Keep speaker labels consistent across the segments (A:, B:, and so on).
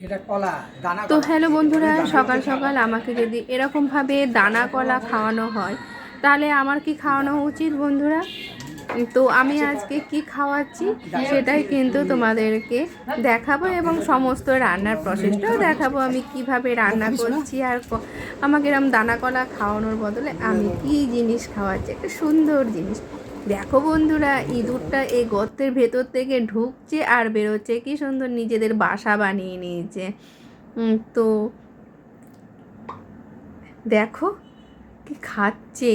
A: তো হ্যালো বন্ধুরা, সকাল সকাল আমাকে যদি এরকমভাবে দানা কলা খাওয়ানো হয় তাহলে আমার কি খাওয়ানো উচিত বন্ধুরা? তো আমি আজকে কি খাওয়াচ্ছি সেটাই কিন্তু তোমাদেরকে দেখাবো এবং সমস্ত রান্নার প্রসেসটাও দেখাবো, আমি কিভাবে রান্না করছি আর আমাকে এরকম দানা কলা খাওয়ানোর বদলে আমি কি জিনিস খাওয়াচ্ছি, একটা সুন্দর জিনিস। দেখো বন্ধুরা, ইঁদুরটা এই গর্তের ভেতর থেকে ঢুকছে আর বেরোচ্ছে, কি সুন্দর নিজেদের বাসা বানিয়ে নিয়েছে। তো দেখো কি খাচ্ছে।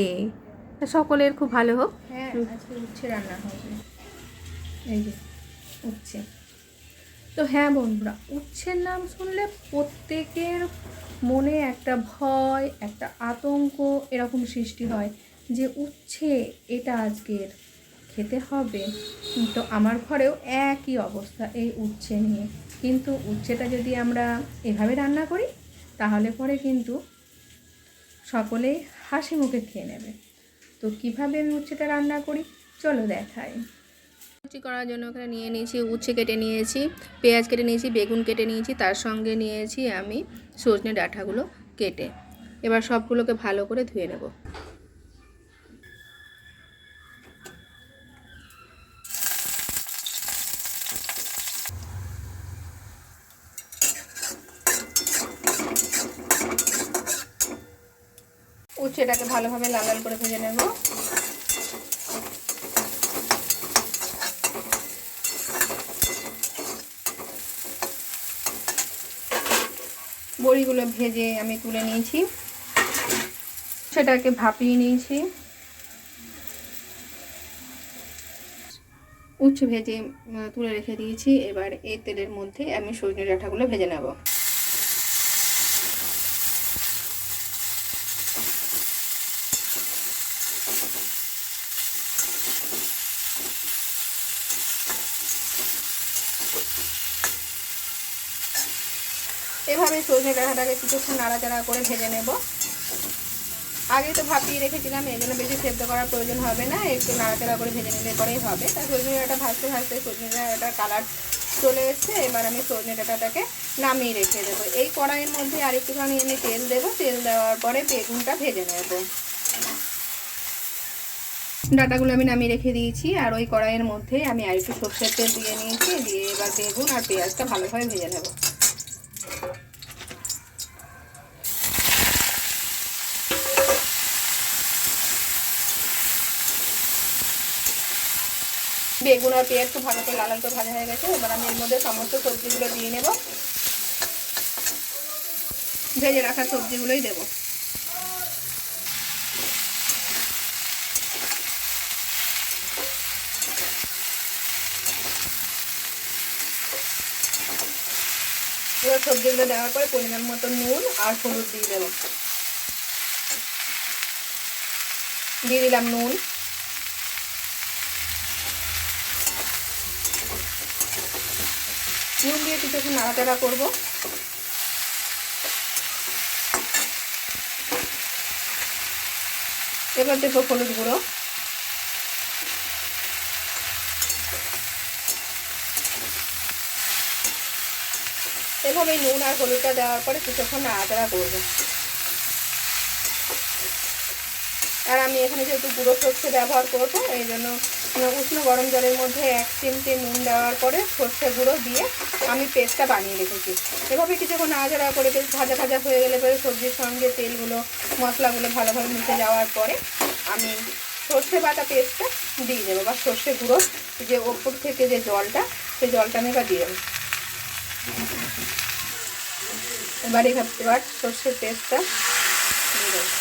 A: সকলের খুব ভালো হোক। হ্যাঁ, আজকে উচ্ছে রান্না হবে, এই যে উচ্ছে। তো হ্যাঁ বন্ধুরা, উচ্ছের নাম শুনলে প্রত্যেকের মনে একটা ভয়, একটা আতঙ্ক এরকম সৃষ্টি হয় যে উচ্ছে এটা আজকের খেতে হবে। তো আমার ঘরেও একই অবস্থা এই উচ্ছে নিয়ে, কিন্তু উচ্ছেটা যদি আমরা এভাবে রান্না করি তাহলে পরে কিন্তু সকলেই হাসি মুখে খেয়ে নেবে। তো কীভাবে আমি উচ্ছেটা রান্না করি চলো দেখাই। লুচি করার জন্য ওখানে নিয়ে নিয়েছি উচ্ছে কেটে নিয়েছি, পেঁয়াজ কেটে নিয়েছি, বেগুন কেটে নিয়েছি, তার সঙ্গে নিয়েছি আমি সজনে ডাঁটাগুলো কেটে। এবার সবগুলোকে ভালো করে ধুয়ে নেব। উচ্ছেটাকে ভালোভাবে লাল লাল করে ভেজে নেব। বড়িগুলো ভেজে আমি তুলে নিয়েছি, সেটাকে ভাপিয়ে নিয়েছি। উচ্ছে ভেজে তুলে রেখে দিয়েছি। এবার এই তেলের মধ্যে আমি সজনে ডাঁটাগুলো ভেজে নেব। এভাবে সজনে ডাঁটাটাকে কিছুক্ষণ নাড়াচাড়া করে ভেজে নেব। আগে তো ভাপিয়ে রেখেছিলাম, এই জন্য বেশি সেদ্ধ করার প্রয়োজন হবে না, একটু নাড়াচাড়া করে ভেজে নিলে পরেই হবে। তাই সজনে ডাঁটা ভাজতে ভাজতে সজনে ডাঁটার কালার চলে এসছে। এবার আমি সজনে ডাঁটাটাকে নামিয়ে রেখে দেবো। এই কড়াইয়ের মধ্যে আরেকটুখানি আমি তেল দেবো। তেল দেওয়ার পরে বেগুনটা ভেজে নেব। ডাঁটাগুলো আমি নামিয়ে রেখে দিয়েছি, আর ওই কড়াইয়ের মধ্যে আমি আরেকটু সরষের তেল দিয়ে নিয়েছি। দিয়ে এবার বেগুন আর পেঁয়াজটা ভালোভাবে ভেজে নেব। বেগুন আর পেঁয়াজ খুব ভালো করে লাল লাল করে ভাজা হয়ে গেছে। এবার আমি এর মধ্যে সমস্ত সবজিগুলো দিয়ে নেব। ভেজে রাখা সবজিগুলোই দেব। এবার সবজিগুলো দেওয়ার পরে পরিমাণ মতো নুন আর হলুদ দিয়ে দেব। দিয়ে দিলাম নুন। নুন দিয়ে কিছুক্ষণ নাড়াচাড়া করব। এবার দেবো হলুদ গুঁড়ো। এভাবে নুন আর হলুদটা দেওয়ার পরে কিছুক্ষণ নাড়াচাড়া করব। আর আমি এখানে যেহেতু গুঁড়ো সর্ষে ব্যবহার করবো, এই জন্য উষ্ণ গরম জলের মধ্যে 1 চিমটে নুন দেওয়ার পরে সর্ষে গুঁড়ো দিয়ে আমি পেস্টটা বানিয়ে রেখেছি। এভাবে কিছুক্ষণ নাড়াচাড়া করে বেশ ভাজা ভাজা হয়ে গেলে পরে সবজির সঙ্গে তেলগুলো মশলাগুলো ভালোভাবে মিশে যাওয়ার পরে আমি সর্ষে বাটা পেস্টটা দিয়ে দেবো, বা সর্ষে গুঁড়ো যে ওপর থেকে যে জলটা, সেই জলটা আমি এবার দিয়ে দেবো। এবার সর্ষের পেস্টটা দিয়ে দেবো।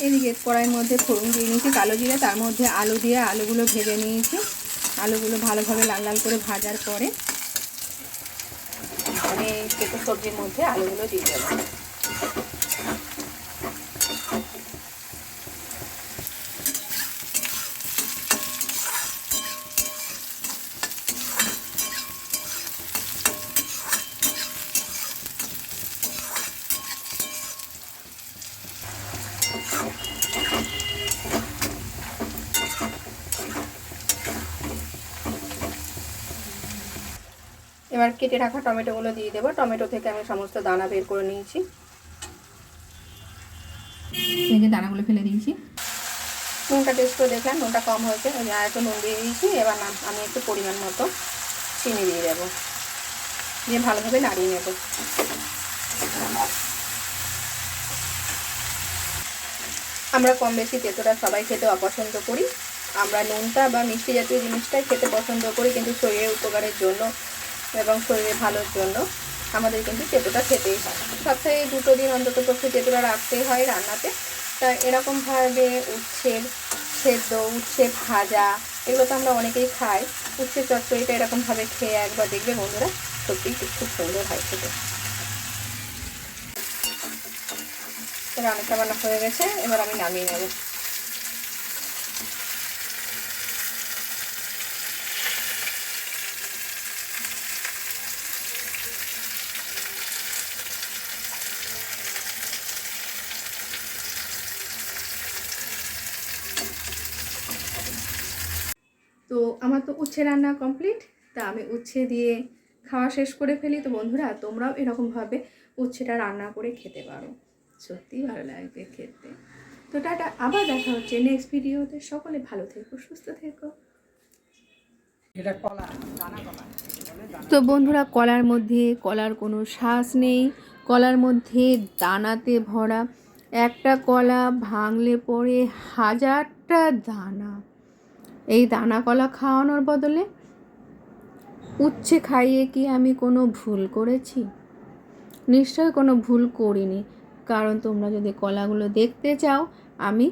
A: এদিকে কড়াইয়ের মধ্যে ফোড়ন দিয়ে নিয়েছি কালো জিরে, তার মধ্যে আলু দিয়ে আলুগুলো ভেজে নিয়েছি। আলুগুলো ভালোভাবে লাল লাল করে ভাজার পরে আমি কেটে সবজির মধ্যে আলুগুলো দিয়ে দেবো। এবার কেটে রাখা টমেটোগুলো দিয়ে দেবো। টমেটো থেকে আমি সমস্ত দানা বের করে নিয়েছি। এই যে দানাগুলো ফেলে দিয়েছি। নুনটা টেস্ট করে দেখলাম, নুনটা কম হয়েছে, আর একটু নুন দিয়ে দিয়েছি। এবার আমি একটু পরিমাণ মতো চিনি দিয়ে দেবো, দিয়ে ভালোভাবে নাড়িয়ে নেব। আমরা কম বেশি তেঁতোটা সবাই খেতে অপছন্দ করি। আমরা নুনটা বা মিষ্টি জাতীয় জিনিসটাই খেতে পছন্দ করি, কিন্তু শরীরের উপকারের জন্য এবং শরীরের ভালোর জন্য আমাদের কিন্তু তেঁতোটা খেতেই হয়। সপ্তাহে 2 দিন অন্তত পক্ষে তেঁতোটা রাখতেই হয় রান্নাতে। তা এরকমভাবে উচ্ছের সেদ্ধ, উচ্ছে ভাজা, এগুলো তো আমরা অনেকেই খাই। উচ্ছে চচ্চড়িটা এরকমভাবে খেয়ে একবার দেখবে বন্ধুরা, সত্যিই খুব সুন্দর হয় খেতে। রান্নাটা বান্না হয়ে গেছে, এবার আমি নামিয়ে নেব। তো আমার তো উচ্ছে রান্না কমপ্লিট। তা আমি উচ্ছে দিয়ে খাওয়া শেষ করে ফেলি। তো বন্ধুরা, তোমরাও এরকমভাবে উচ্ছেটা রান্না করে খেতে পারো, সত্যিই ভালো লাগবে খেতে। তো টাটা, আবার দেখা হচ্ছে নেক্সট ভিডিওতে। সকলে ভালো থেকো, সুস্থ থেকো। তো বন্ধুরা, কলার মধ্যে কলার কোনো শ্বাস নেই, কলার মধ্যে দানাতে ভরা। একটা কলা ভাঙলে পরে 1000টা দানা। এই দানা কলা খাওয়ানোর বদলে উচ্ছে খাইয়ে কি আমি কোনো ভুল করেছি? নিশ্চয়ই কোনো ভুল করিনি। কারণ তোমরা যদি কলাগুলো দেখতে চাও, আমি